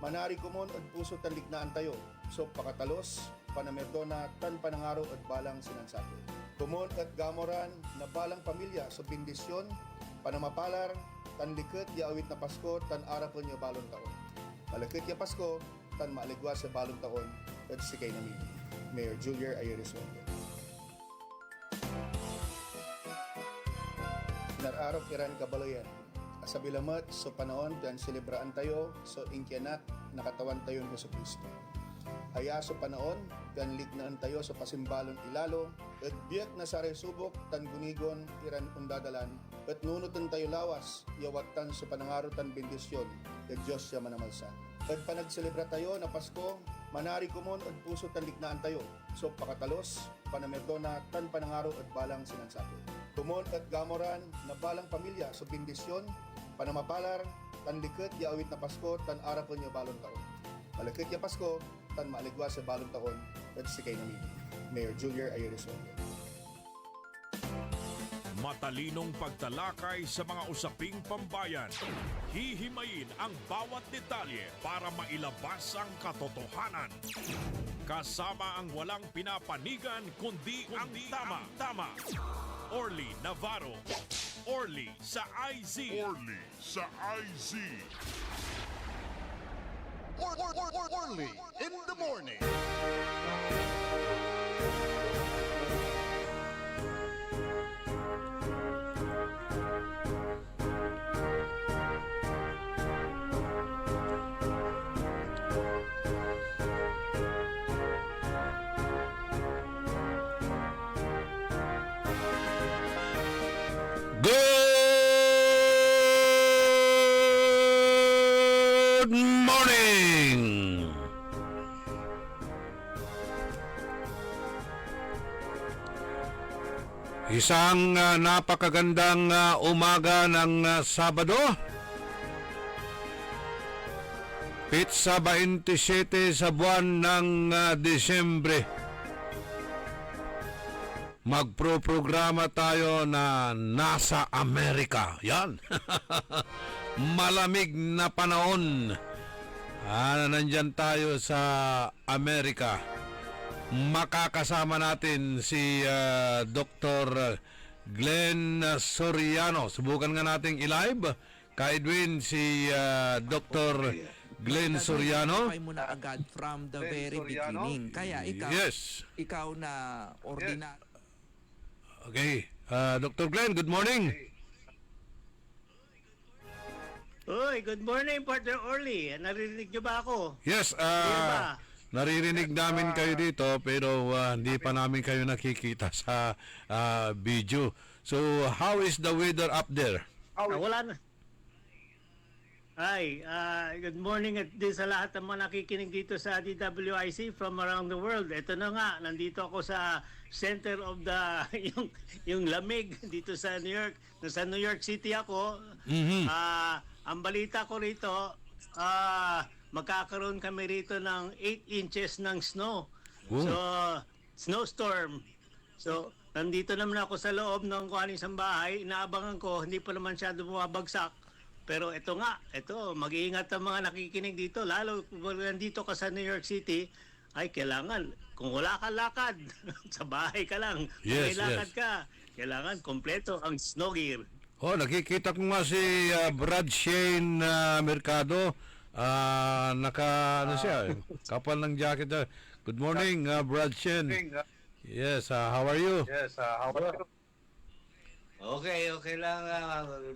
manari kumon at puso tan lignaan tayo. So pakatalos, panamerdona tan panangaro at balang sinansakit. Kumon at gamoran na balang pamilya sa bindisyon, panamapalar, tan likit ya awit na Pasko, tan arapon ya balong taon. Malakit ya Pasko, tan maaligwa sa balong taon at sikay namin. Mayor Julier Ayeres Wende. Nararap iran kabalayan. Asabilamat so panahon tan selebraan tayo so inkyanak nakatawan tayo ng Hesus Kristo. Aya so panahon tan lignaan tayo so pasimbalon ilalo at biyak na sa resubok tan gunigon iran undadalan at nunutan tayo lawas yawatan so panangaro tan bendisyon at Diyos siya manamalsa. At panagselebra tayo na Pasko, manari kumon at puso tan lignaan tayo so pakatalos, panamerdona tan panangaro at balang sinansakit. Kumon at gamoran na balang pamilya sa bindisyon, panamapalar, tan likit ya awit na Pasko, tan arapon ya balong taon. Malakit ya Pasko, tan maaligwa sa balong taon at sikay namin. Mayor Julier Ayeres Wende. Matalinong pagtalakay sa mga usaping pambayan. Hihimayin ang bawat detalye para mailabas ang katotohanan. Kasama ang walang pinapanigan kundi ang tama. Orly Navarro. Orly sa IZ. Orly sa IZ. Orly in the morning. Good morning! Isang napakagandang umaga ng Sabado. Pizza 27 sa buwan ng Disyembre. Magproprograma tayo na nasa Amerika. Yan. Malamig na panahon. Nandyan tayo sa Amerika. Makakasama natin si Dr. Glenn Soriano. Subukan nga nating i-live. Ka-Edwin, si Dr. Glenn Soriano. Mo na agad from the very beginning. Kaya ikaw, Yes. ikaw na ordinary. Okay. Dr. Glenn, good morning. Uy, good morning, Partner Orly. Naririnig niyo ba ako? Yes, ba? naririnig namin kayo dito pero hindi pa namin kayo nakikita sa video. So, how is the weather up there? Wala na. Ay, good morning at din sa lahat ng mga nakikinig dito sa DWIC from around the world. Ito na nga, nandito ako sa center of the yung lamig dito sa New York. Nasa New York City ako. Ang balita ko rito, magkakaroon kami rito ng 8 inches ng snow. Ooh. So, snowstorm. So, nandito naman ako sa loob ng kuhaning isang bahay. Inaabangan ko, hindi pa naman siya bumabagsak. Pero ito nga, mag-iingat ang mga nakikinig dito. Lalo kung nandito ka sa New York City, ay kailangan, kung wala kang lakad, sa bahay ka lang. Kung Yes, may lakad yes. ka, kailangan kompleto ang snow gear. Oh, nakikita ko nga si Brad Shane Mercado. Ano siya? Kapal ng jacket. Good morning, Brad Shane. Yes, how are you? Okay lang,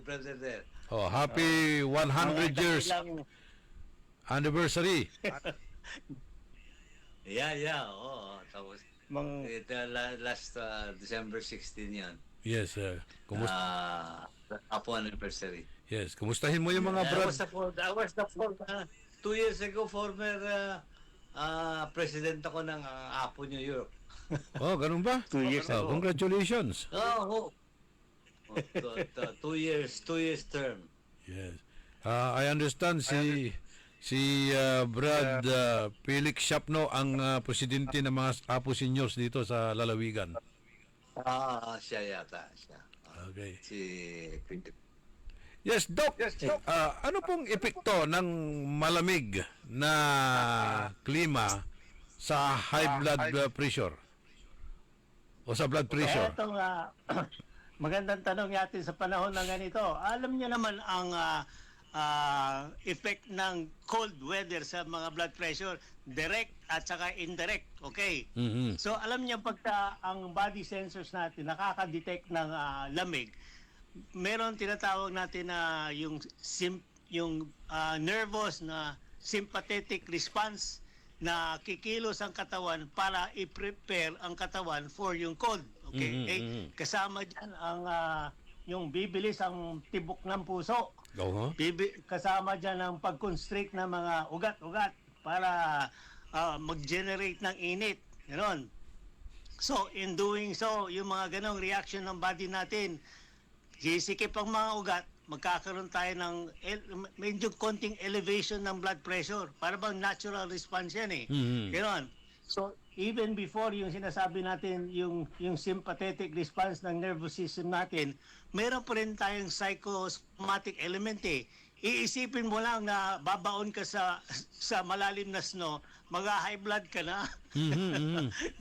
President. Oh, happy 100 years anniversary. Yeah, oo. Tapos, ito, last December 16 yan. Yes, Apo anniversary. yes. Kumustahin mo yung mga I Brad? was the 2 years ago, former president ako ng Apo New York. Oh, ganun ba? 2 years Oh, ago. congratulations. Oo. 2 years term. Yes. I understand si Brad Felix Shapno ang presidente ng mga Apo Seniors dito sa Lalawigan. Siya yata. Siya. Okay. Si Yes, Doc. Ano pong epekto ng malamig na klima sa high blood pressure o sa blood pressure? Eto nga, magandang tanong natin sa panahon ng ganito. Alam niyo naman ang effect ng cold weather sa mga blood pressure, direct at saka indirect. Okay? Mhm. So alam niyo pagka ang body sensors natin nakaka-detect ng lamig, meron tinatawag natin na yung nervous na sympathetic response na kikilos ang katawan para i-prepare ang katawan for yung cold. Okay? Kasama diyan ang yung bibilis ang tibok ng puso. Oo. Kasama diyan ang pag-constrict ng mga ugat-ugat para mag-generate ng init. Ganon. So, in doing so, yung mga ganong reaction ng body natin, sisikip ang mga ugat, magkakaroon tayo ng medyo konting elevation ng blood pressure. Para bang natural response yan eh. Ganon. So, even before yung sinasabi natin, yung sympathetic response ng nervous system natin, meron pa rin tayong psychosomatic element eh. Iisipin mo lang na babaon ka sa malalim na snow, mag-high blood ka na.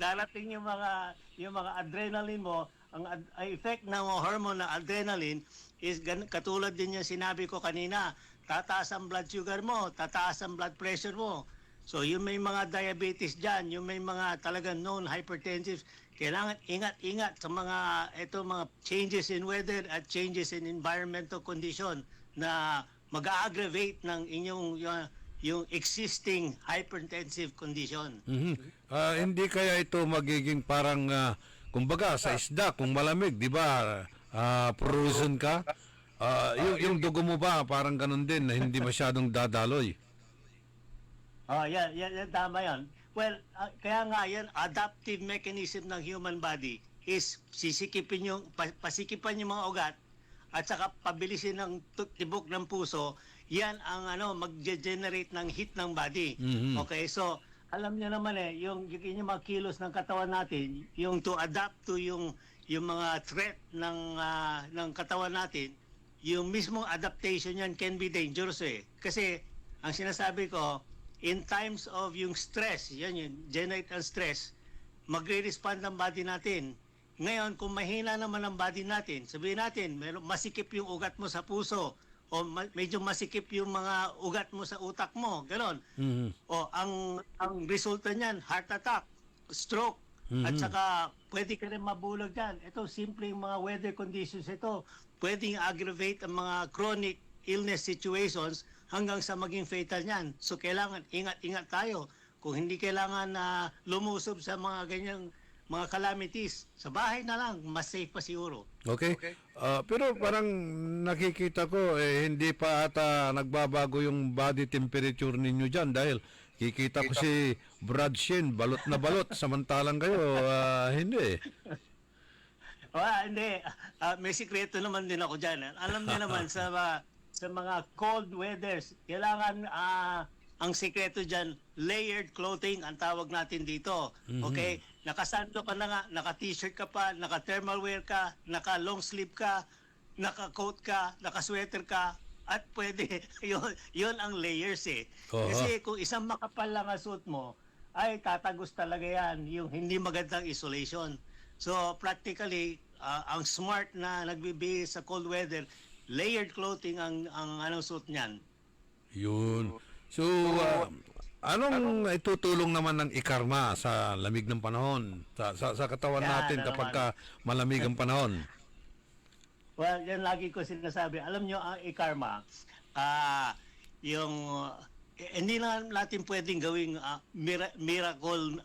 Darating yung mga adrenaline mo, ang effect ng hormone na adrenaline is katulad din yung sinabi ko kanina, tataas ang blood sugar mo, tataas ang blood pressure mo. So yung may mga diabetes dyan, yung may mga talagang known hypertensive, kailangan ingat-ingat sa mga changes in weather at changes in environmental condition na mag-aggravate ng inyong yung existing hypertensive condition. Hindi kaya ito magiging parang kumbaga sa isda kung malamig, di ba? Frozen ka. Yung dugo mo ba parang ganun din na hindi masyadong dadaloy? Yan, tama yan. Well, kaya nga yan, adaptive mechanism ng human body is pasikipan yung mga ugat at saka pabilisin ng tibok ng puso, yan ang mag-generate ng heat ng body. Okay, so alam niyo naman yung mga kilos ng katawan natin, yung to adapt to yung mga threat ng katawan natin, yung mismong adaptation yan can be dangerous eh. Kasi ang sinasabi ko, in times of yung stress, yan yung generate ang stress, magre-respond ang body natin. Ngayon, kung mahina naman ang body natin, sabihin natin, masikip yung ugat mo sa puso, o medyo masikip yung mga ugat mo sa utak mo, ganon. O ang resulta niyan, heart attack, stroke, at saka pwede ka rin mabulog dyan. Ito, simple yung mga weather conditions ito. Pwedeng aggravate ang mga chronic illness situations hanggang sa maging fatal niyan. So kailangan ingat-ingat tayo. Kung hindi kailangan na lumusob sa mga ganyang mga calamities, sa bahay na lang, mas safe pa siguro. Okay. Pero parang nakikita ko hindi pa ata nagbabago yung body temperature ninyo dyan dahil kikita ko si Brad Shane, balot na balot, samantalang kayo, hindi. Hindi. May sikreto naman din ako dyan. Alam niyo naman sa mga cold weathers, kailangan ang sikreto dyan, layered clothing ang tawag natin dito. Okay? Nakasando ka na nga, naka-t-shirt ka pa, naka-thermal wear ka, naka-long sleeve ka, naka-coat ka, naka-sweater ka, at pwede, yun ang layers eh. Kasi kung isang makapal lang ang suit mo, ay tatagos talaga yan, yung hindi magandang isolation. So practically, ang smart na nagbibigay sa cold weather, layered clothing ang suit niyan. Yun. So, anong itutulong naman ng ikarma sa lamig ng panahon? Sa katawan natin kapag malamig ang panahon? Well, yan lagi ko sinasabi. Alam nyo, ang ikarma, hindi na natin pwedeng gawing miracle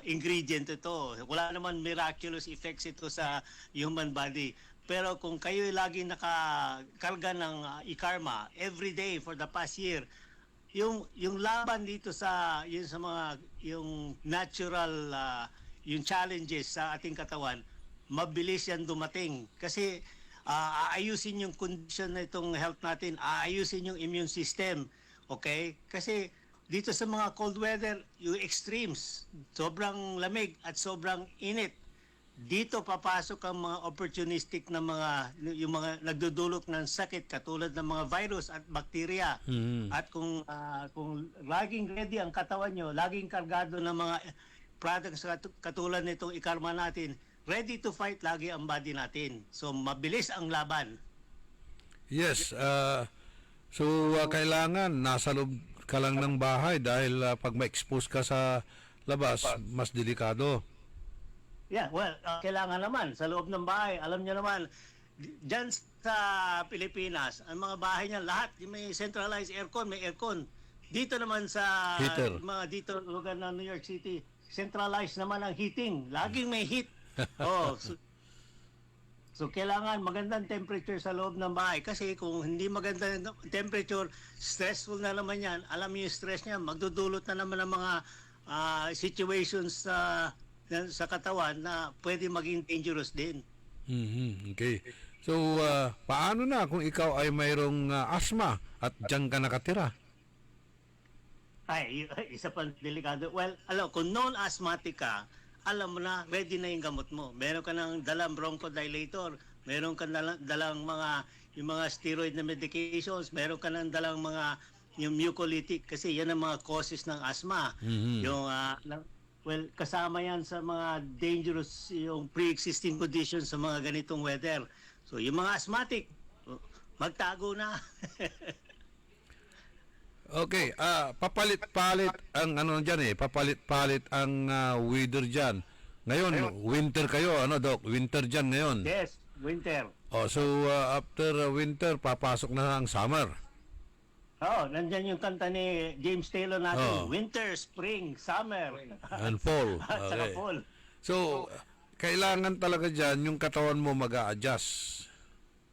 ingredient ito. Wala naman miraculous effects ito sa human body. Pero kung kayo lagi nakakarga ng ikarma every day for the past year, yung laban dito sa mga yung natural yung challenges sa ating katawan, mabilis yan dumating kasi aayusin yung condition na itong health natin, aayusin yung immune system. Okay? Kasi dito sa mga cold weather, yung extremes, sobrang lamig at sobrang init, dito papasok ang mga opportunistic na yung mga nagdudulot ng sakit katulad ng mga virus at bakterya. At kung laging ready ang katawan nyo, laging kargado ng mga products katulad nitong ikarma natin, ready to fight lagi ang body natin. So mabilis ang laban. Yes. Kailangan nasa loob ka lang ng bahay dahil pag ma-expose ka sa labas, mas delikado. Yeah, well, kailangan naman sa loob ng bahay. Alam niyo naman, diyan sa Pilipinas, ang mga bahay niya lahat may centralized aircon, may aircon. Dito naman sa Heater. mga dito lugar ng New York City, centralized naman ang heating. Laging may heat. So kailangan magandang temperature sa loob ng bahay kasi kung hindi magandang temperature, stressful na naman yan. Alam niyo yung stress niya, magdudulot na naman ng mga situations sa katawan na pwede maging dangerous din. Okay. So, paano na kung ikaw ay mayroong asthma at diyan ka nakatira? Ay, isa pang delikado. Well, kung non-asthmatic ka, alam mo na, ready na yung gamot mo. Meron ka ng dalang bronchodilator, meron ka dalang yung mga steroid na medications, meron ka ng dalang yung mucolytic kasi yan ang mga causes ng asthma. Yung kasama yan sa mga dangerous yung pre-existing conditions sa mga ganitong weather. So yung mga asthmatic, magtago na. Okay, papalit-palit ang papalit-palit ang weather diyan. Ngayon, winter kayo, Doc? Winter diyan ngayon. Yes, winter. So after winter, papasok na ang summer. Nandyan yung kanta ni James Taylor natin. Winter, spring, summer. And fall. At saka Okay. fall. So, kailangan talaga diyan yung katawan mo mag-a-adjust.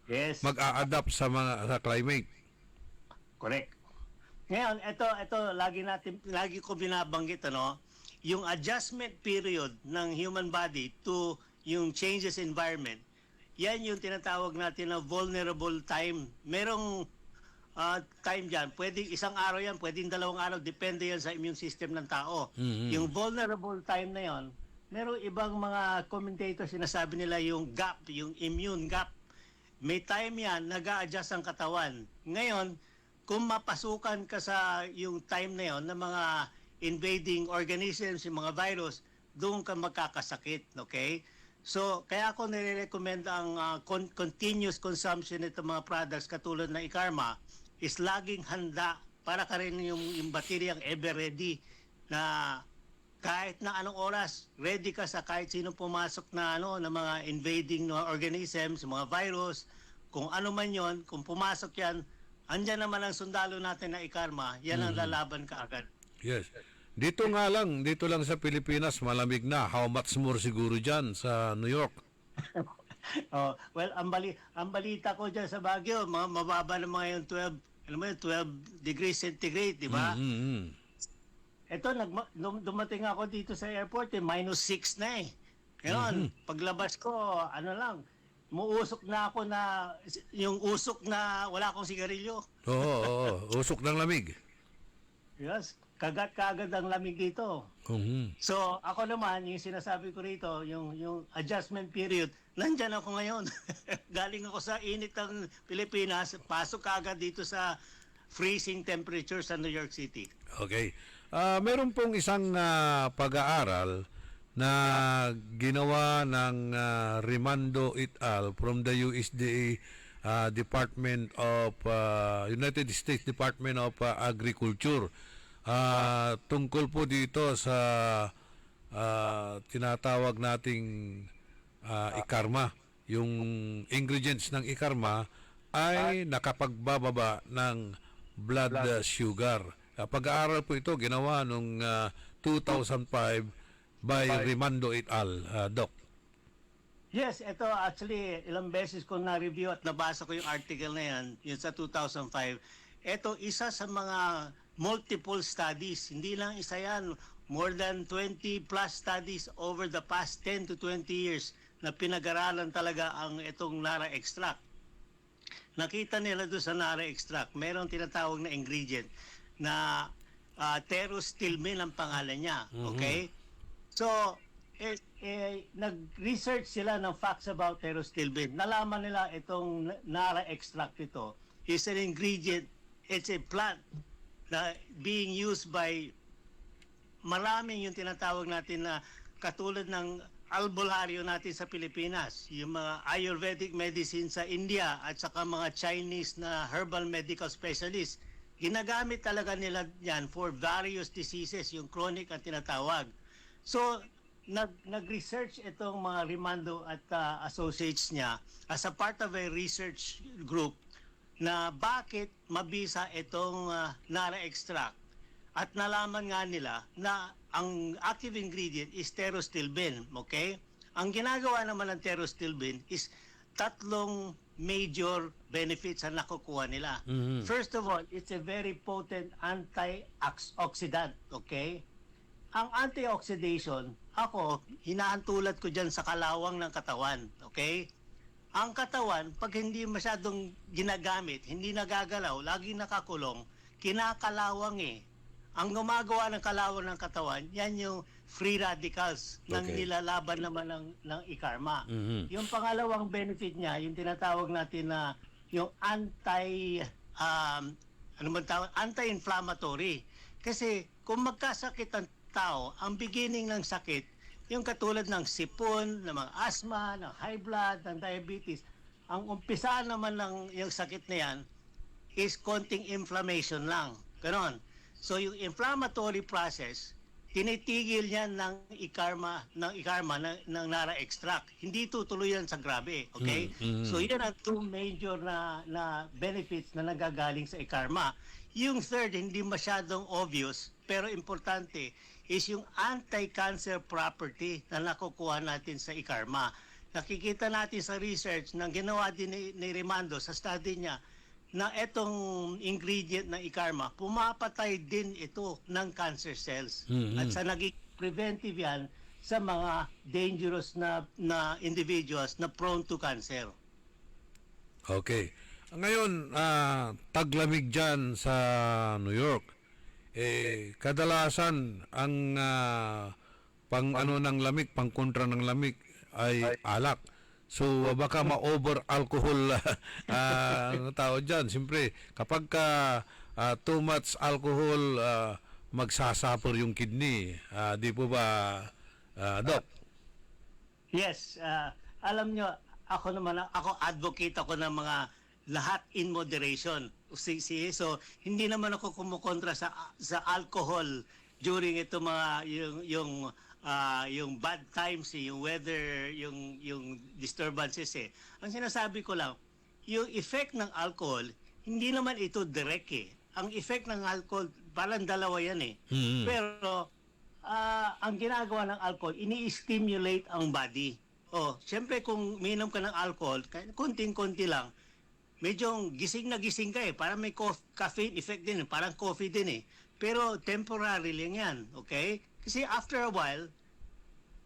Yes. Mag-a-adapt sa climate. Correct. Ngayon, ito lagi ko binabanggit yung adjustment period ng human body to yung changes environment. Yan yung tinatawag natin na vulnerable time. Merong time diyan, pwedeng isang araw yan, pwedeng 2 araw, depende yan sa immune system ng tao. Yung vulnerable time na yon, merong ibang mga commentators sinasabi nila yung gap, yung immune gap. May time yan, nag-a-adjust ang katawan. Ngayon, kung mapasukan ka sa yung time na yon ng mga invading organisms, yung mga virus, doon ka magkakasakit, okay? So, kaya ako nire-recommend ang continuous consumption nito mga products katulad ng ikarma is laging handa para ka rin yung bateryang ever ready na kahit na anong oras, ready ka sa kahit sino pumasok na na mga invading organisms, mga virus, kung ano man yon, kung pumasok yan, andyan naman ang sundalo natin na ikarma, yan ang lalaban ka agad. Yes. Dito lang sa Pilipinas, malamig na. How much more siguro dyan sa New York? Well, ang balita ko dyan sa Baguio, mababa na mga yung 12 degrees centigrade, di ba? Ito, dumating ako dito sa airport, -6 na eh. Ngayon, paglabas ko, muusok na ako yung usok na wala akong sigarilyo. Oo, usok ng lamig. Yes, kagat-kagad ang lamig dito. So, ako naman, yung sinasabi ko rito, yung adjustment period, nandyan ako ngayon. Galing ako sa init ng Pilipinas, pasok agad dito sa freezing temperature sa New York City. Okay. Meron pong isang pag-aaral na ginawa ng Rimando et al. From the USDA Department of United States Department of Agriculture. Tungkol po dito sa tinatawag nating ikarma. Yung ingredients ng ikarma ay nakapagbababa ng blood sugar. Pag-aaral po ito ginawa noong 2005 by Rimando et al. Doc. Yes, ito actually ilang beses ko na-review at nabasa ko yung article na yan, yun sa 2005. Ito isa sa mga multiple studies, hindi lang isa yan, more than 20 plus studies over the past 10 to 20 years na pinag-aralan talaga ang itong Nara extract. Nakita nila doon sa Nara extract, mayroong tinatawag na ingredient na terostilmin ang pangalan niya, okay? So, nag-research sila ng facts about pterostilbene. Nalaman nila itong Nara extract ito is an ingredient, it's a plant na being used by maraming yung tinatawag natin na katulad ng albularyo natin sa Pilipinas, yung mga Ayurvedic medicine sa India at saka mga Chinese na herbal medical specialists. Ginagamit talaga nila yan for various diseases, yung chronic ang tinatawag. So, nag-research itong mga Rimando at associates niya as a part of a research group na bakit mabisa itong Nara extract. At nalaman nga nila na ang active ingredient is pterostilbene, okay? Ang ginagawa naman ng pterostilbene is tatlong major benefits ang nakukuha nila. First of all, it's a very potent antioxidant, okay? Ang antioxidation, ako, hinahantulad ko dyan sa kalawang ng katawan, okay? Ang katawan, pag hindi masyadong ginagamit, hindi nagagalaw, lagi nakakulong, kinakalawang eh. Ang gumagawa ng kalawang ng katawan, yan yung free radicals ng nilalaban naman ng ikarma. Yung pangalawang benefit niya, yung tinatawag natin na yung anti-inflammatory. Kasi kung magkasakit ang tao, ang beginning ng sakit, yung katulad ng sipon, ng mga asthma, ng high blood, ng diabetes, ang umpisa naman ng yung sakit na yan is konting inflammation lang. Ganon. So yung inflammatory process, tinitigil yan ng ikarma ng Nara extract. Hindi tutuloy yan sa grabe, okay? So yan ang two major na benefits na nagagaling sa ikarma. Yung third, hindi masyadong obvious, pero importante, is yung anti-cancer property na nakukuha natin sa ikarma. Nakikita natin sa research na ginawa din ni Rimando sa study niya, na etong ingredient ng ikarma, pumapatay din ito ng cancer cells. At sa naging preventive yan sa mga dangerous na individuals na prone to cancer. Okay. Ngayon, taglamig dyan sa New York. Kadalasan ang pang ano ng lamig, pang kontra ng lamig ay alak. So baka ma-over alcohol ang tao dyan. Siyempre, kapag too much alcohol, magsasuffer yung kidney. Di po ba, Doc? Yes, alam nyo, ako advocate ako ng mga lahat in moderation. So hindi naman ako kumukontra sa alcohol during ito mga yung bad times, yung weather, yung disturbances eh. Ang sinasabi ko lang, yung effect ng alcohol, hindi naman ito direct eh. Ang effect ng alcohol, parang dalawa yan eh. Pero ang ginagawa ng alcohol, ini-stimulate ang body. Siyempre kung minom ka ng alcohol, konting-konti lang, medyo gising na gising ka eh. Parang may caffeine effect din, parang coffee din eh. Pero temporary lang yan, okay? Kasi after a while,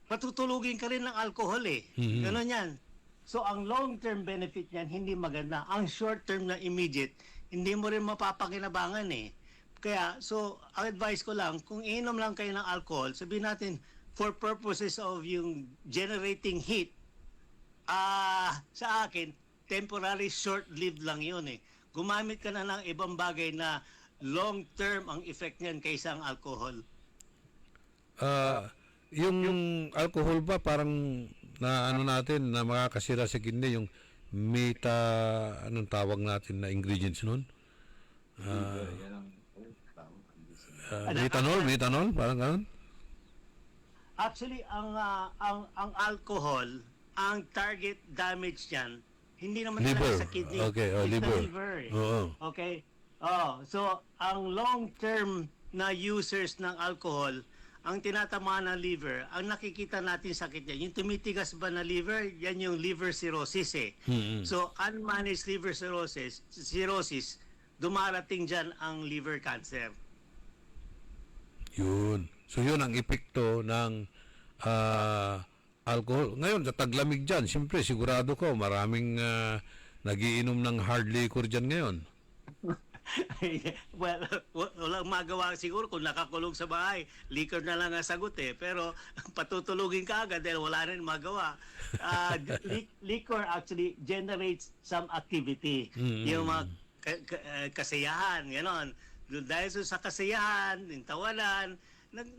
patutulugin ka rin ng alcohol eh. Ganon yan. So ang long-term benefit niyan, hindi maganda. Ang short-term na immediate, hindi mo rin mapapakinabangan eh. Kaya, so, ang advice ko lang, kung inom lang kayo ng alcohol, sabihin natin, for purposes of yung generating heat, sa akin, temporary short-lived lang yun eh. Gumamit ka na ng ibang bagay na long-term ang effect niyan kaysa ang alcohol. Yung alcohol ba parang na ano natin na makakasira sa kidney, yung anong tawag natin na ingredients nun? Methanol, parang ganun? Actually, ang alcohol, ang target damage niyan, hindi naman Liver. talaga sa kidney. Okay, It's liver. the liver eh. Oo. Okay? So, ang long-term na users ng alcohol, ang tinatamaan ng liver, ang nakikita natin sakit niya, yung tumitigas ba na liver, yan yung liver cirrhosis eh. So, unmanaged liver cirrhosis, dumarating dyan ang liver cancer. Yun. So yun ang epekto ng alcohol. Ngayon, sa taglamig dyan, siyempre, sigurado ko, maraming nagiinom ng hard liquor dyan ngayon. Well, walang magawa siguro kung nakakulong sa bahay. Liquor na lang ang sagot eh. Pero patutulugin ka agad dahil wala rin magawa. Liquor actually generates some activity. Yung mga kasiyahan, gano'n. Dahil sa kasiyahan, yung tawanan,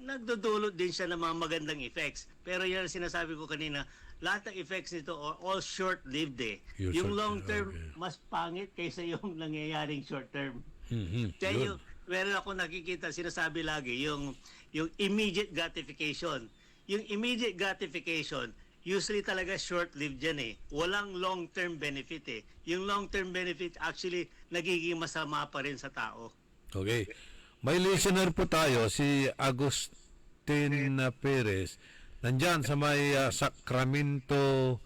nagdudulot din siya ng mga magandang effects. Pero yan ang sinasabi ko kanina, lahat ng effects nito are all short-lived eh. Yung long-term, mas pangit kaysa yung nangyayaring short-term. Kaya meron ako nakikita, sinasabi lagi, yung immediate gratification. Yung immediate gratification, usually talaga short-lived yan eh. Walang long-term benefit eh. Yung long-term benefit actually nagiging masama pa rin sa tao. Okay. May listener po tayo, si Agustin Perez. Nandyan sa may Sacramento,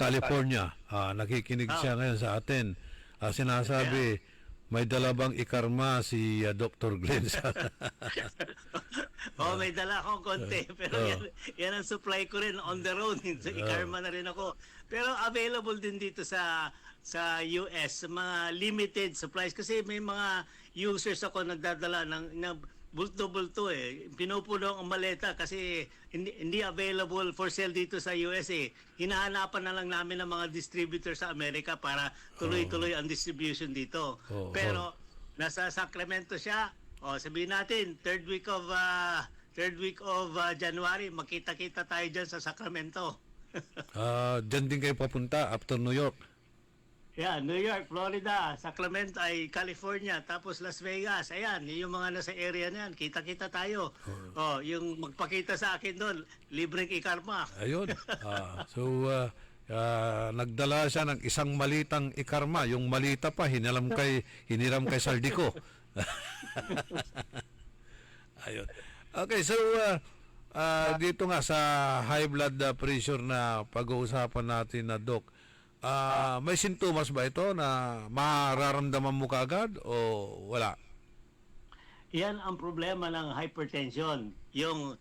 California. Nakikinig siya ngayon sa atin. Sinasabi, may dalabang ikarma si Dr. Glenn. May dala akong konti. Pero yan ang supply ko rin on the road. Ikarma na rin ako. Pero available din dito sa US, mga limited supplies. Kasi may mga users ako nagdadala ng bulto-bulto eh. Pinupuno ang maleta kasi hindi available for sale dito sa US eh. Hinahanapan na lang namin ng mga distributor sa Amerika para tuloy-tuloy ang distribution dito. Pero nasa Sacramento siya. Sabihin natin, third week of January, makita-kita tayo dyan sa Sacramento. Dyan din kayo papunta after New York. Yeah, New York, Florida, Sacramento ay California, tapos Las Vegas. Ayan, yung mga nasa area na yan, kita-kita tayo. Yung magpakita sa akin doon, libreng ikarma. Ayun. Nagdala siya ng isang malitang ikarma. Yung malita pa, hiniram kay Saldico. Ayun. Okay, so dito nga sa high blood pressure na pag-uusapan natin na Doc, may sintomas ba ito na mararamdaman mo kaagad o wala? Yan ang problema ng hypertension. Yung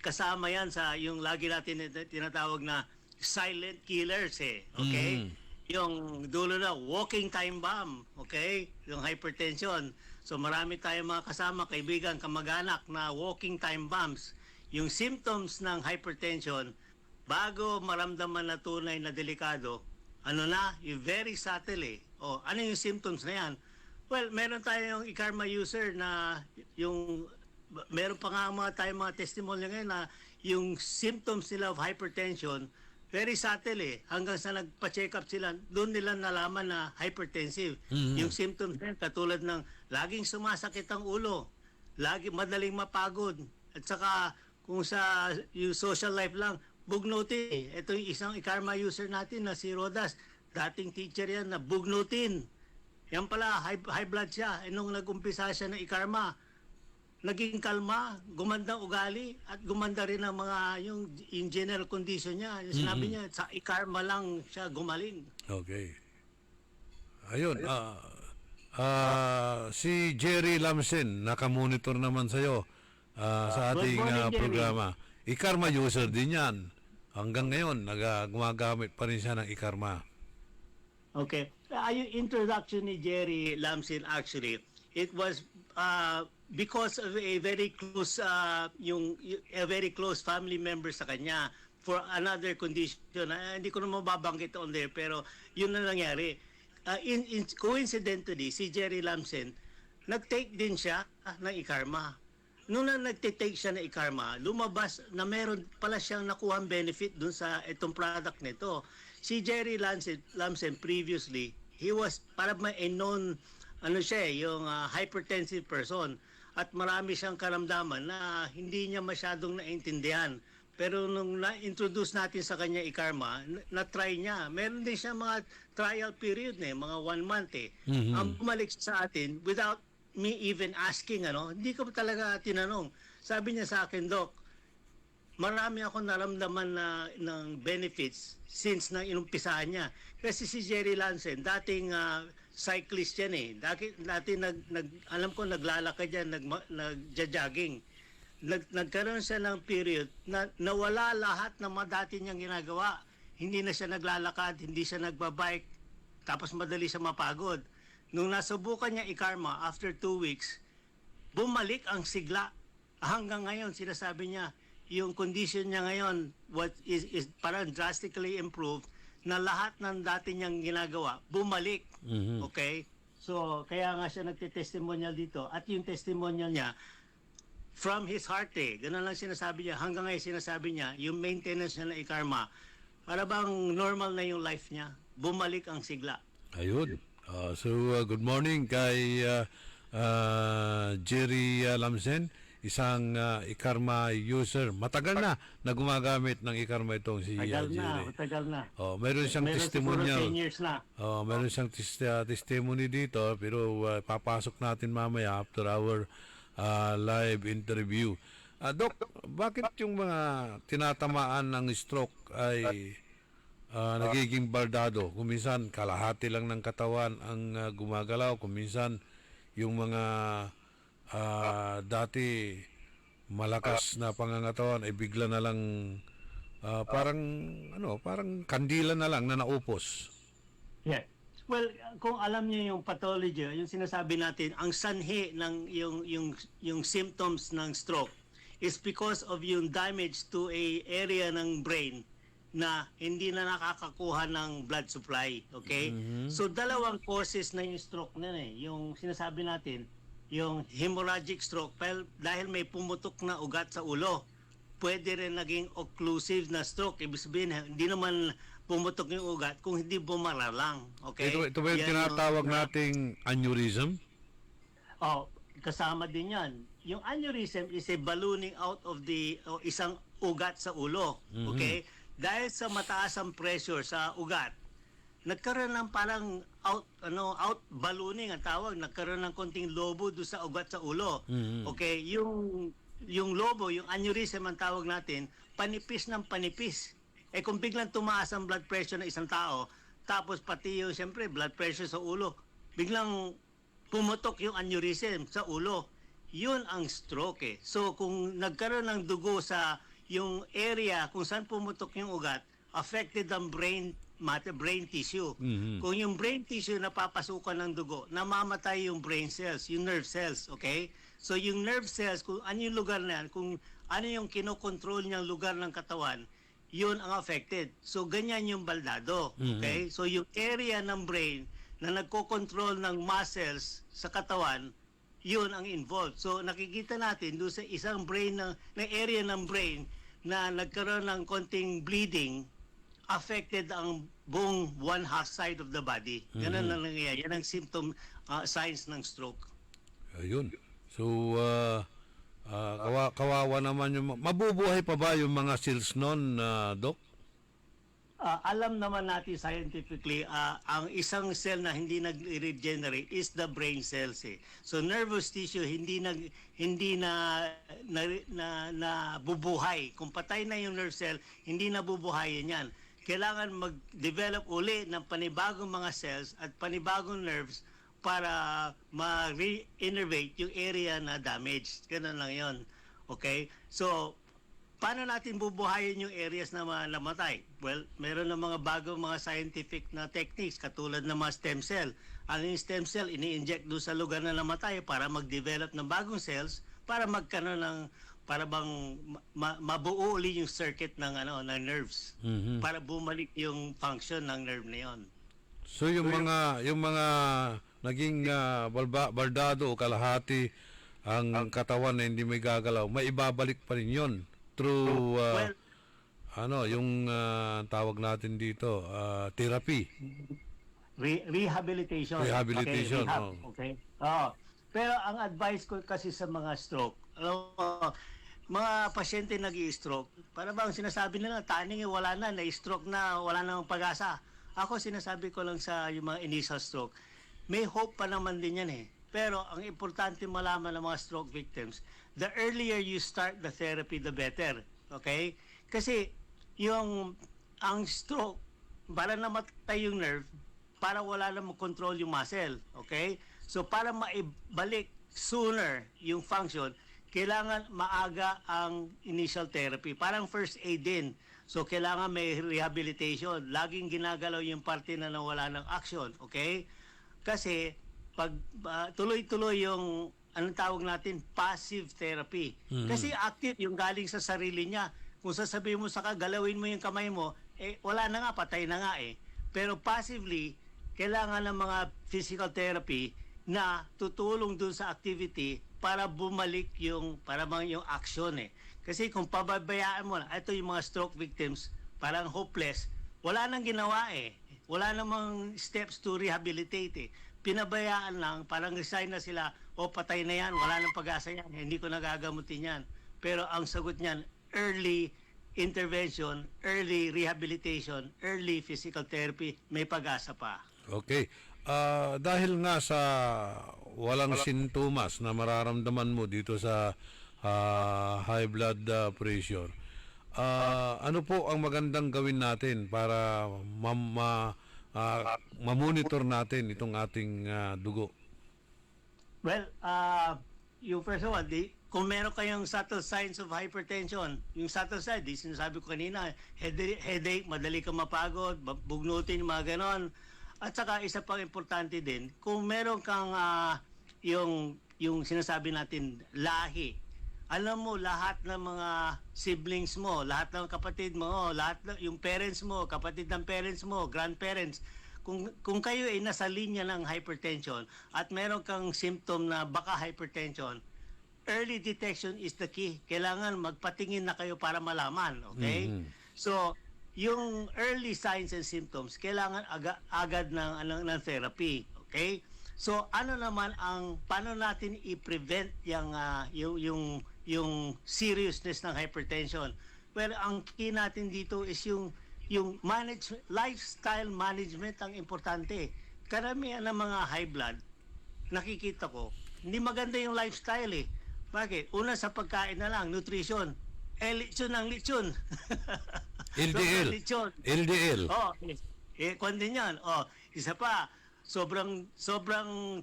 kasama yan sa yung lagi natin tinatawag na silent killers eh. Okay? Yung dulo na walking time bomb, okay? Yung hypertension. So marami tayong mga kasama, kaibigan, kamag-anak na walking time bombs. Yung symptoms ng hypertension, bago maramdaman na tunay na delikado, yung very subtle eh. Ano yung symptoms na yan? Well, meron tayong ikarma user na meron pa nga tayong mga testimony ngayon na yung symptoms nila of hypertension, very subtle eh. Hanggang sa nagpa-check up sila, doon nila nalaman na hypertensive. Yung symptoms na katulad ng laging sumasakit ang ulo, madaling mapagod, at saka kung sa yung social life lang, bugnutin. Ito yung isang ikarma user natin na si Rodas. Dating teacher yan na bugnutin. Yan pala, high blood siya. Nung nag-umpisa siya ng ikarma, naging kalma, gumandang ugali, at gumanda rin ang mga yung general condition niya. Sinabi niya, sa ikarma lang siya gumaling. Okay. Ayun. Si Jerry Lamsen, nakamonitor naman sa'yo sa ating programa. Ikarma user din yan. Hanggang ngayon, gumagamit pa rin siya ng ikarma. Okay. Yung introduction ni Jerry Lamsin actually, it was because of a very close a very close family member sa kanya for another condition. Hindi ko na mababanggit on there, pero yun na nangyari. Coincidentally, si Jerry Lamsin, nag-take din siya ng ikarma. Nung nagtitake siya ng ikarma, lumabas na meron pala siyang nakuhang benefit dun sa itong product nito. Si Jerry Lamsen previously, he was parang a known, yung hypertensive person. At marami siyang karamdaman na hindi niya masyadong naintindihan. Pero nung na-introduce natin sa kanya ikarma, na-try niya. Meron din siya mga trial period mga 1 month eh. Ang bumalik sa atin without me even asking, hindi ko talaga tinanong. Sabi niya sa akin, Doc, marami ako naramdaman ng benefits since na inumpisahan niya. Kasi si Jerry Lamsen, dating cyclist yan eh. Dati alam ko naglalakad yan, nagja-jogging. Nagkaroon siya ng period na nawala lahat ng dati niyang ginagawa. Hindi na siya naglalakad, hindi siya nagbabike, tapos madali siya mapagod. nung nasubukan niya i-karma after 2 weeks, bumalik ang sigla. Hanggang ngayon, sinasabi niya, yung condition niya ngayon is parang drastically improved na lahat ng dati niyang ginagawa, bumalik. Okay? So, kaya nga siya nagte-testimonial dito. At yung testimonial niya, from his heart ganun lang sinasabi niya. Hanggang ngayon sinasabi niya, yung maintenance niya na i-karma, para bang normal na yung life niya. Bumalik ang sigla. Ayun. Good morning kay Jerry Lamsen, isang ikarma user. Matagal na gumagamit ng ikarma itong si Jerry. Matagal na. Meron siyang testimonial. Siguro 10 years na. Meron siyang testimony dito, pero papasok natin mamaya after our live interview. Doc, bakit yung mga tinatamaan ng stroke ay nagiging baldado? Kuminsan kalahati lang ng katawan ang gumagalaw, kuminsan yung mga dati malakas na pangangatawan ay bigla na lang parang kandila na lang na naupos. Yeah. Well, kung alam niyo yung pathology, yung sinasabi natin, ang sanhi ng yung symptoms ng stroke is because of yung damage to a area ng brain na hindi na nakakakuha ng blood supply, okay? So dalawang causes na yung stroke na yung sinasabi natin, yung hemorrhagic stroke dahil may pumutok na ugat sa ulo. Pwede rin naging occlusive na stroke. Ibig sabihin, hindi naman pumutok yung ugat kung hindi bumara lang. Okay? Ito ba yung tinatawag nating aneurysm? Kasama din yan. Yung aneurysm is a ballooning out of the isang ugat sa ulo. Okay? Dahil sa mataas ang pressure sa ugat, nagkaroon ng parang out ballooning ang tawag, nagkaroon ng konting lobo do sa ugat sa ulo. Okay? Yung lobo, yung aneurysm ang tawag natin, panipis ng panipis. Kung biglang tumaas ang blood pressure ng isang tao, tapos pati yung siyempre blood pressure sa ulo, biglang pumutok yung aneurysm sa ulo, yun ang stroke. So kung nagkaroon ng dugo sa yung area kung saan pumutok yung ugat, affected ang brain tissue. Kung yung brain tissue napapasukan ng dugo, namamatay yung brain cells, yung nerve cells, okay? So yung nerve cells, kung ano yung lugar na yan, kung ano yung kinokontrol niyang lugar ng katawan, yun ang affected. So ganyan yung baldado, okay? So yung area ng brain na nagko-control ng muscles sa katawan, yun ang involved. So nakikita natin doon sa isang brain na area ng brain na nagkaroon ng konting bleeding, affected ang buong one half side of the body. Ganun ang nangyayari. Yan ang symptom, signs ng stroke. Ayun. So, kawawa naman yung... Mabubuhay pa ba yung mga cells nun, Doc? Alam naman natin scientifically, ang isang cell na hindi nag-regenerate is the brain cells. So nervous tissue hindi na bubuhay. Kung patay na yung nerve cell, hindi na bubuhayin yan. Kailangan mag-develop uli ng panibagong mga cells at panibagong nerves para ma-re-innervate yung area na damaged. Ganun lang yon. Okay? So, paano natin bubuhayin yung areas na namatay? Well, meron ng mga bagong mga scientific na techniques katulad ng mga stem cell. Ang stem cell, ini-inject doon sa lugar na namatay para mag-develop ng bagong cells para magkaroon ng para bang mabuo uli yung circuit ng ng nerves para bumalik yung function ng nerve na yon. So yung mga naging baldado o kalahati ang katawan na hindi may gagalaw, may ibabalik pa rin yon through yung tawag natin dito, therapy. Rehabilitation. Rehabilitation. Okay, rehab. Okay. Pero ang advice ko kasi sa mga stroke, mga pasyente nag-i-stroke, para bang sinasabi nila, taning wala na, na-stroke na, wala namang pag-asa. Ako sinasabi ko lang sa yung mga initial stroke, may hope pa naman din yan Pero ang importante malaman ng mga stroke victims, the earlier you start the therapy, the better. Okay? Kasi ang stroke, para namatay yung nerve, para wala na control yung muscle. Okay? So para maibalik sooner yung function, kailangan maaga ang initial therapy. Parang first aid din. So kailangan may rehabilitation. Laging ginagalaw yung parte na nawala ng action. Okay? Kasi tuloy-tuloy yung anong tawag natin, passive therapy. Kasi active yung galing sa sarili niya. Kung sasabihin mo galawin mo yung kamay mo, wala na nga, patay na nga eh. Pero passively, kailangan ng mga physical therapy na tutulong dun sa activity para bumalik yung action eh. Kasi kung pababayaan mo, ito yung mga stroke victims, parang hopeless, wala nang ginawa eh. Wala namang steps to rehabilitate eh. Pinabayaan lang, parang resign na sila, patay na yan, wala nang pag-asa yan, hindi ko nagagamutin yan. Pero ang sagot niyan, early intervention, early rehabilitation, early physical therapy, may pag-asa pa. Okay. Dahil nga sa walang sintomas na mararamdaman mo dito sa high blood pressure, ano po ang magandang gawin natin para ma-monitor natin itong ating dugo? Well, yung first of all, kung meron kayong subtle signs of hypertension, yung subtle signs, sinasabi ko kanina, headache, madali kang mapagod, bugnutin, mga ganon. At saka isa pang importante din, kung meron kang yung sinasabi natin, lahi. Alam mo, lahat ng mga siblings mo, lahat ng kapatid mo, yung parents mo, kapatid ng parents mo, grandparents, kung kayo ay nasa linya ng hypertension at meron kang symptom na baka hypertension, early detection is the key. Kailangan magpatingin na kayo para malaman, okay? So, yung early signs and symptoms, kailangan agad ng therapy, okay? So, paano natin i-prevent yung seriousness ng hypertension? Well, ang key natin dito is yung lifestyle management ang importante. Karamihan ng mga high blood, nakikita ko, hindi maganda yung lifestyle eh. Bakit? Una sa pagkain na lang, nutrition. Lechon ang lechon. LDL. Lechon. LDL. Kwan din yan. Isa pa, sobrang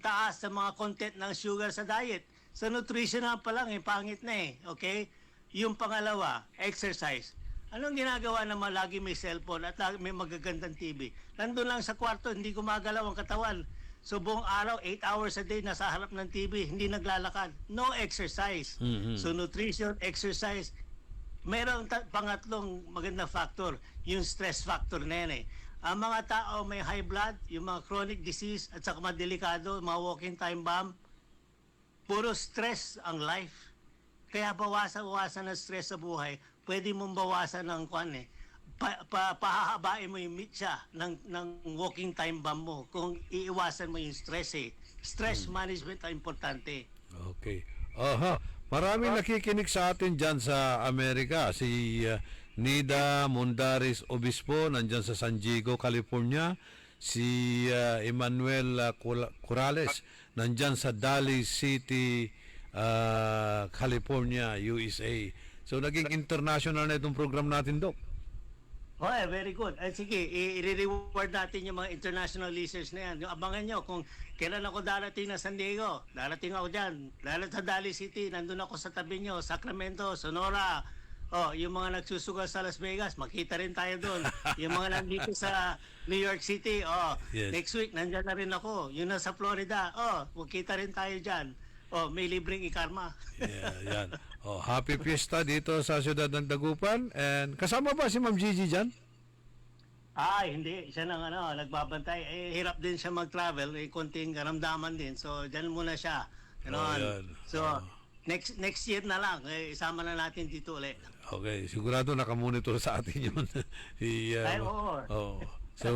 taas sa mga content ng sugar sa diet. Sa nutrition na pa lang, pangit na eh. Okay? Yung pangalawa, exercise. Anong ginagawa naman lagi may cellphone at lagi may magagandang TV? Nandun lang sa kwarto, hindi gumagalaw ang katawan. So buong araw, 8 hours a day, nasa harap ng TV, hindi naglalakad. No exercise. So nutrition, exercise. Merong pangatlong magandang factor, yung stress factor na yan eh. Ang mga tao may high blood, yung mga chronic disease at saka mga delikado, mga walking time bomb, puro stress ang life. Kaya bawasan ng stress sa buhay, pwede mong bawasan ng pahahabain mo yung mitya ng walking time bomb mo kung iiwasan mo yung stress eh. Stress management ang importante. Okay. Maraming nakikinig sa atin dyan sa Amerika. Si Nida Mundaris Obispo, nandyan sa San Diego, California. Si Emmanuel Corrales, nandyan sa Daly City, California, USA. So, naging international na itong program natin, Doc. Very good. Sige, i-reward natin yung mga international listeners na yan. Yung abangan nyo kung kailan ako darating na San Diego. Darating ako dyan. Darating sa Daly City. Nandun ako sa tabi nyo. Sacramento, Sonora. Yung mga nagsusugal sa Las Vegas, makita rin tayo doon. Yung mga nandito sa New York City, Yes. Next week, nandyan na rin ako. Yung nasa Florida, makita rin tayo dyan. May libreng ikarma. Yan. Happy Fiesta dito sa siyudad ng Dagupan. And kasama ba si Ma'am Gigi dyan? Hindi. Siya nang nagbabantay. Hirap din siya mag-travel. Konting karamdaman din. So, dyan muna siya. Yan. So, next year na lang. Isama na natin dito ulit. Okay. Sigurado nakamonitor sa atin yun. So,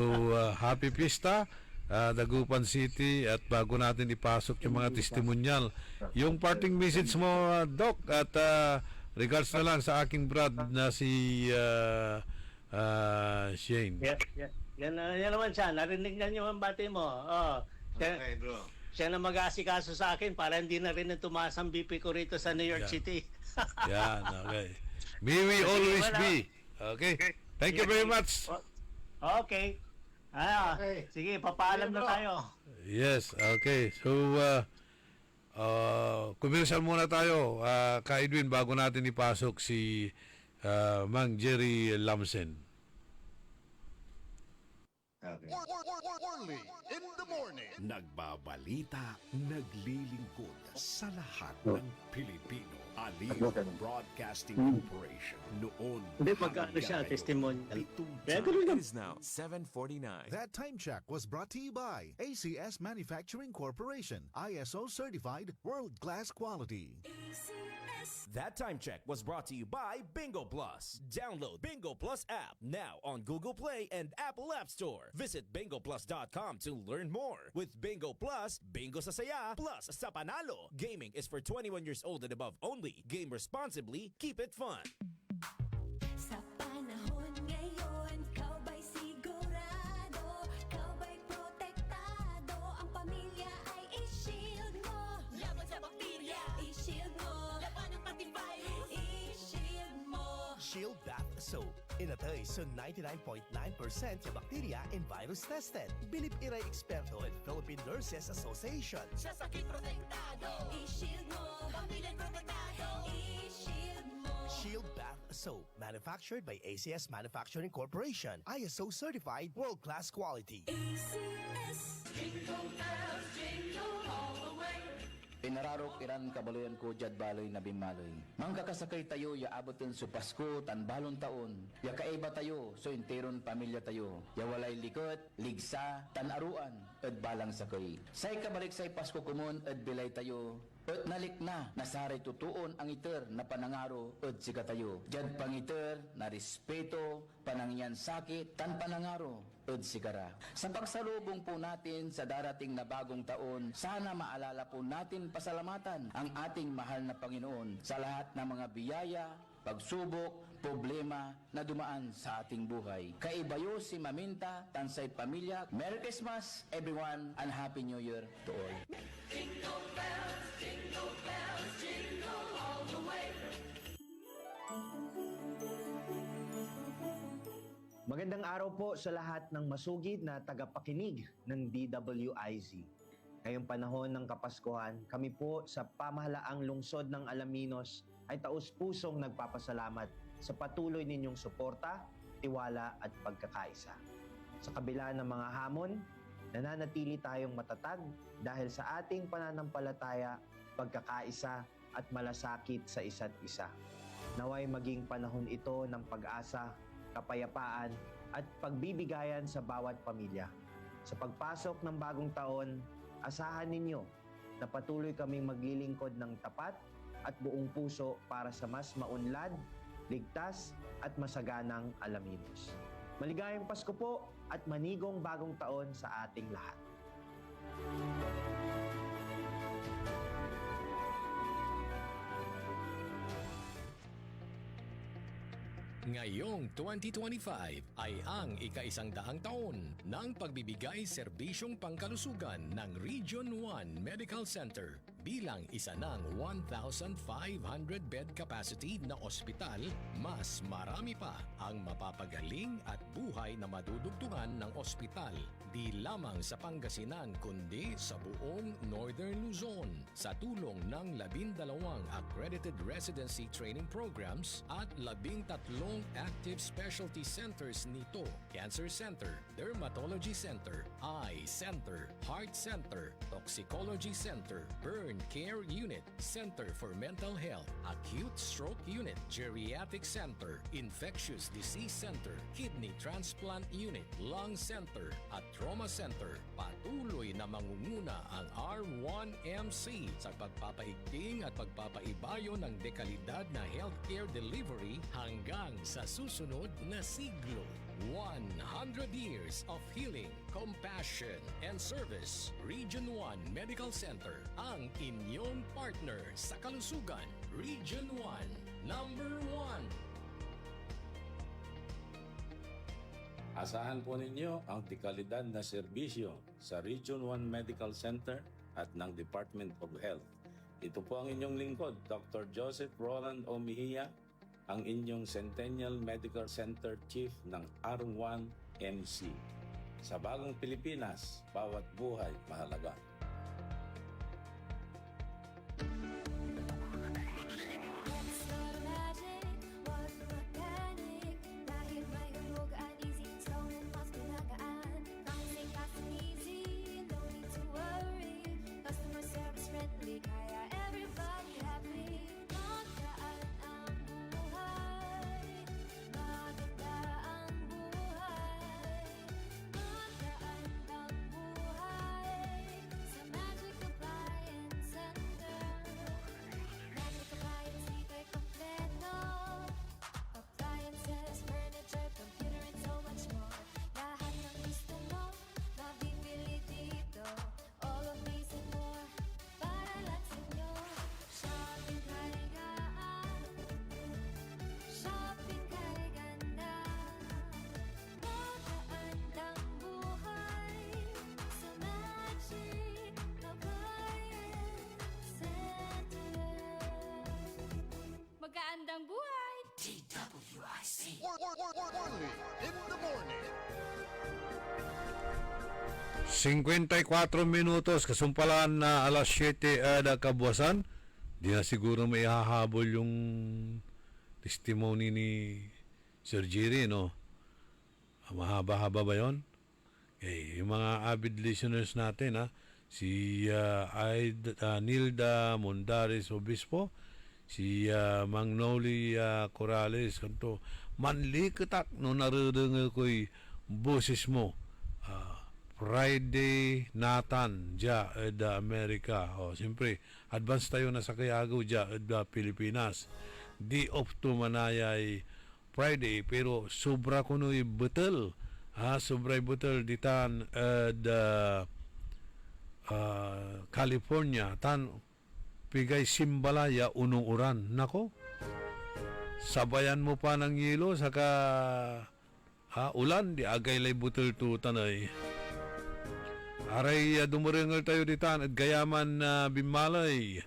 Happy Fiesta. Dagupan City, at bago natin ipasok yung mga testimonial, yung parting message mo, Doc, at regards na lang sa aking brad na si Shane. Yan naman siya. Narinig na niyo ang bati mo. Okay, bro. Siya na mag-aasikaso sa akin para hindi na rin tumaas ang BP ko rito sa New York City. Yan, okay. May we always be. Okay. Thank you very much. Okay. Sige, papaalam na tayo. Yes, okay. So, commercial muna tayo, Ka Edwin, bago natin ipasok si Mang Jerry Lamsen. Okay. Orly in the morning. Nagbabalita, naglilingkod sa lahat ng Pilipino. Aliw Broadcasting Corporation. Noon Hindi, magkano siya, hanggang testimonial. pitong Kaya ganun lang. It is now 7:49. That time check was brought to you by ACS Manufacturing Corporation, ISO certified, world-class quality. That time check was brought to you by Bingo Plus. Download Bingo Plus app now on Google Play and Apple App Store. Visit bingoplus.com to learn more. With Bingo Plus, bingo sa saya, plus sa panalo. Gaming is for 21 years old and above only. Game responsibly, keep it fun. Sa panahon ngayon, ikaw ba'y sigurado? Ikaw ba'y protektado? Ang pamilya ay i-shield mo. Laban sa bakterya, i-shield mo. Laban ng antivirus, i-shield mo. Shield Bath Soap. Inatay sa 99.9% sa bacteria and virus tested. Bilib Iray Eksperto at Philippine Nurses Association. Sa sakit protektado, i-shield mo. Pamilya protektado, i-shield mo. Shield Bath Soap. Manufactured by ACS Manufacturing Corporation. ISO certified, world-class quality. ACS. Jingle bells, jingle all the way. Pinararok iran kabaloyan ko jad baloy na bimaloy. Mangkakasakay tayo ya abotin su Pasko tan balon taon. Ya kaiba tayo so interon pamilya tayo. Ya walay likot, ligsa, tan aruan ed balang sakay. Say kabalik say Pasko kumon ed bilay tayo. At nalik na, nasaray tutuon ang iter na panangaro at sika tayo. Jad pangiter na respeto, panangyan sakit, tan panangaro at sikara. Sa pagsalubong po natin sa darating na bagong taon, sana maalala po natin pasalamatan ang ating mahal na Panginoon sa lahat ng mga biyaya, pagsubok, problema na dumaan sa ating buhay. Kaibayo si Maminta, Tansay Pamilya. Merry Christmas everyone and Happy New Year to all. Jingle bells, jingle all the way. Magandang araw po sa lahat ng masugid na tagapakinig ng DWIZ. Ngayong panahon ng Kapaskuhan, kami po sa pamahalaang lungsod ng Alaminos ay taus-pusong nagpapasalamat sa patuloy ninyong suporta, tiwala at pagkakaisa. Sa kabila ng mga hamon, nananatili tayong matatag dahil sa ating pananampalataya, pagkakaisa at malasakit sa isa't isa. Naway maging panahon ito ng pag-asa, kapayapaan at pagbibigayan sa bawat pamilya. Sa pagpasok ng bagong taon, asahan ninyo na patuloy kaming maglilingkod ng tapat at buong puso para sa mas maunlad, ligtas at masaganang Alaminos. Maligayang Pasko po at manigong bagong taon sa ating lahat. Ngayong 2025 ay ang ika-100 taon ng pagbibigay serbisyong pangkalusugan ng Region 1 Medical Center bilang isa ng 1,500 bed capacity na ospital. Mas marami pa ang mapapagaling at buhay na madudugtungan ng ospital di lamang sa Pangasinan kundi sa buong Northern Luzon sa tulong ng 12 accredited residency training programs at 13 active specialty centers nito: Cancer Center, Dermatology Center, Eye Center, Heart Center, Toxicology Center, Burn Care Unit, Center for Mental Health, Acute Stroke Unit, Geriatric Center, Infectious Disease Center, Kidney Transplant Unit, Lung Center at Trauma Center. Patuloy na mangunguna ang R1MC sa pagpapaigting at pagpapaibayo ng dekalidad na healthcare delivery hanggang sa susunod na siglo. 100 years of healing, compassion, and service. Region 1 Medical Center, ang inyong partner sa kalusugan. Region 1, number 1. Asahan po ninyo ang dekalidad na serbisyo sa Region 1 Medical Center at ng Department of Health. Ito po ang inyong lingkod, Dr. Joseph Roland Omihia, ang inyong Centennial Medical Center Chief ng R1MC. Sa bagong Pilipinas, bawat buhay mahalaga. 54 minutos, kasumpalan na alas 7 na kabuwasan. Di na siguro may hahabol yung testimony ni Sir Jerry, no? Mahaba-haba ba yun? Okay, yung mga avid listeners natin, ha? Si Nilda Mondares Obispo, si Magnoli Corrales, kanto, manlikatak no naririnig ko'y boses mo. Friday Nathan dya Amerika. Siyempre, advance tayo na sa Kayago dya Pilipinas. Di off to manayay Friday, pero sobra ko no'y betul. Sobra betul ditan California. Tan pigay Simbalaya unong uran. Nako, sabayan mo pa ng yelo saka ulan di agay lay betul to tanay. Aray dumuringal tayo ditan at gayaman na bimalay.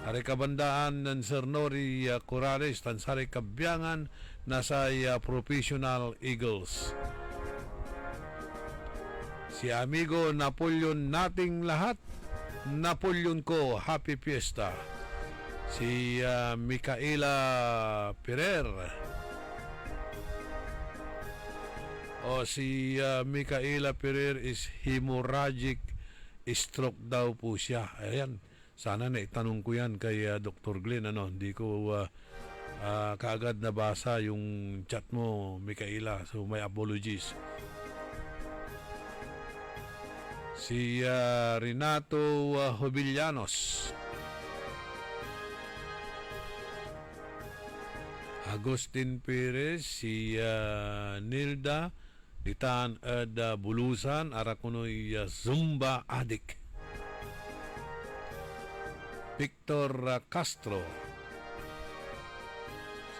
Aray kabandaan ng Sir Nori Corrales tansari kabyangan nasa Professional Eagles. Si amigo Napoleon nating lahat. Napoleon ko, happy fiesta. Si Micaela Perer. Si Micaela Perer is hemorrhagic stroke daw po siya. Ayan, sana na itanong ko yan kay Dr. Glenn. Hindi ko kaagad nabasa yung chat mo, Micaela. So, may apologies. Si Renato Jovellanos. Agustin Perez, si Nilda ditan Bulusan, arakunoy Zumba Adik. Victor Castro,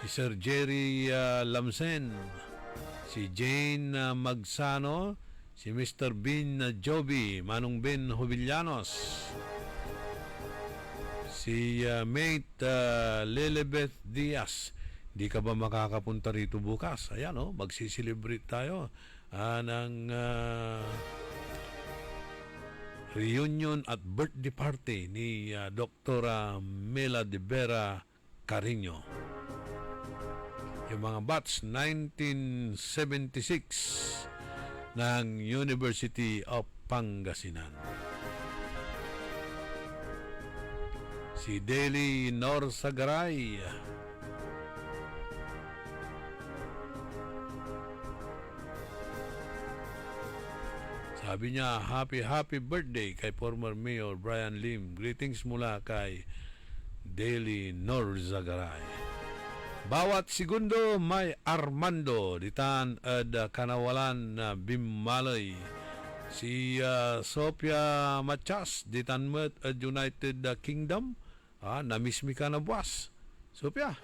si Sir Jerry Lamsen, si Jane Magsano, si Mr. Bin Joby, Manong Ben Jovellanos, si Mate Lilibeth Diaz. Di ka ba makakapunta rito bukas? Ayan, magsiselebrate tayo ng reunion at birthday party ni Dr. Mela de Vera Carino. Yung mga batch 1976 ng University of Pangasinan. Si Deli Norsagaray, sabi niya, happy birthday kay former Mayor Brian Lim. Greetings mula kay Deli Norzagaray. Bawat segundo may Armando ditan kanawalan na Bimalay. Si Sophia Machas ditan met United Kingdom. Namiss mi ka na buwas. Sophia.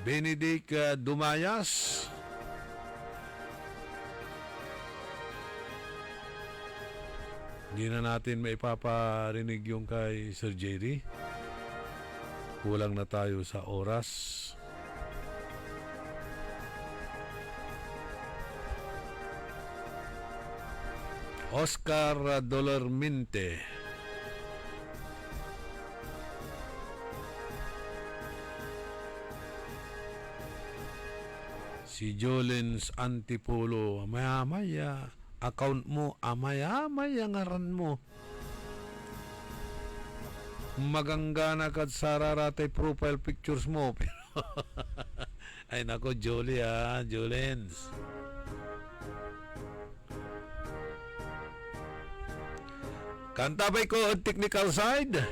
Benedict Dumayas. Hindi na natin maipaparinig yung kay Sir Jerry. Kulang na tayo sa oras. Oscar Dolormente. Si Jolens Antipolo, maya-maya, account mo, maya-maya ngaran mo. Maganggana kat sararatay profile pictures mo. Pero ay nako, Jolie Jolens. Kantabay ko ang technical side.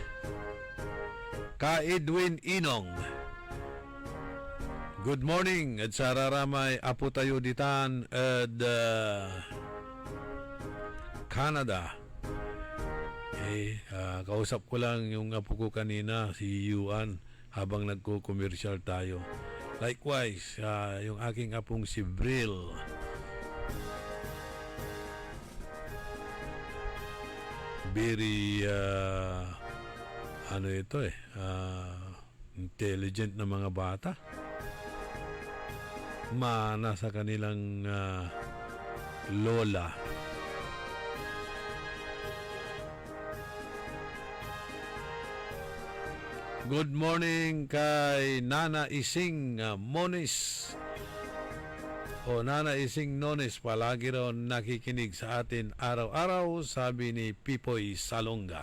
Ka Edwin Inong. Good morning at sararamay apo tayo ditan at Canada. Kausap ko lang yung apo ko kanina, si Yuan, habang nagko-commercial tayo. Likewise, yung aking apong si Bril. Very ano ito intelligent na mga bata. Mana sa kanilang lola. Good morning kay Nana Ising Mones. Nana Ising Nones, palagi raw nakikinig sa atin araw-araw, sabi ni Pipoy Salonga.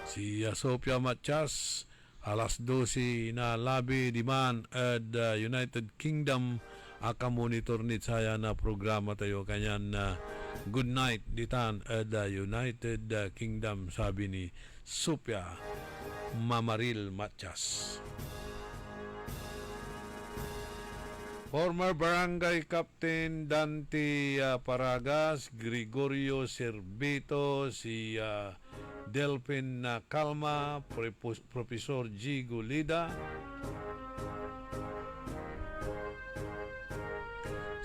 Si Sophia Matias, alas 12 na labi di man at United Kingdom aka monitor ni saya na programa tayo kanyan na good night ditan at United Kingdom, sabi ni Sophia Mamaril Matias. Former Barangay Captain Dante Paragas, Gregorio Servito, si Delphin Calma, Profesor G. Gulida,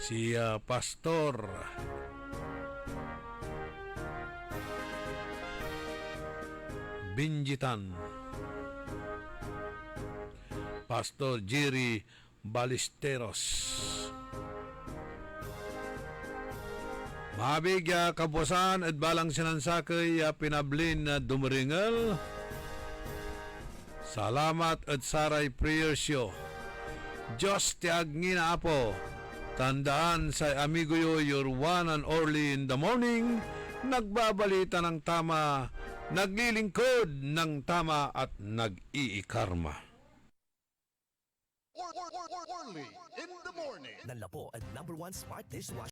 si Pastor Binjitan, Pastor Jerry Balisteros. Mahabig kapusan at balang sinansakay pinablin na dumaringal. Salamat at saray prayer show. Diyos tiag ngina apo. Tandaan sa amigo yo, your one and only in the morning. Nagbabalita ng tama, naglilingkod ng tama at nag-iikarma. Nanlapo ang #1 smart dishwasher.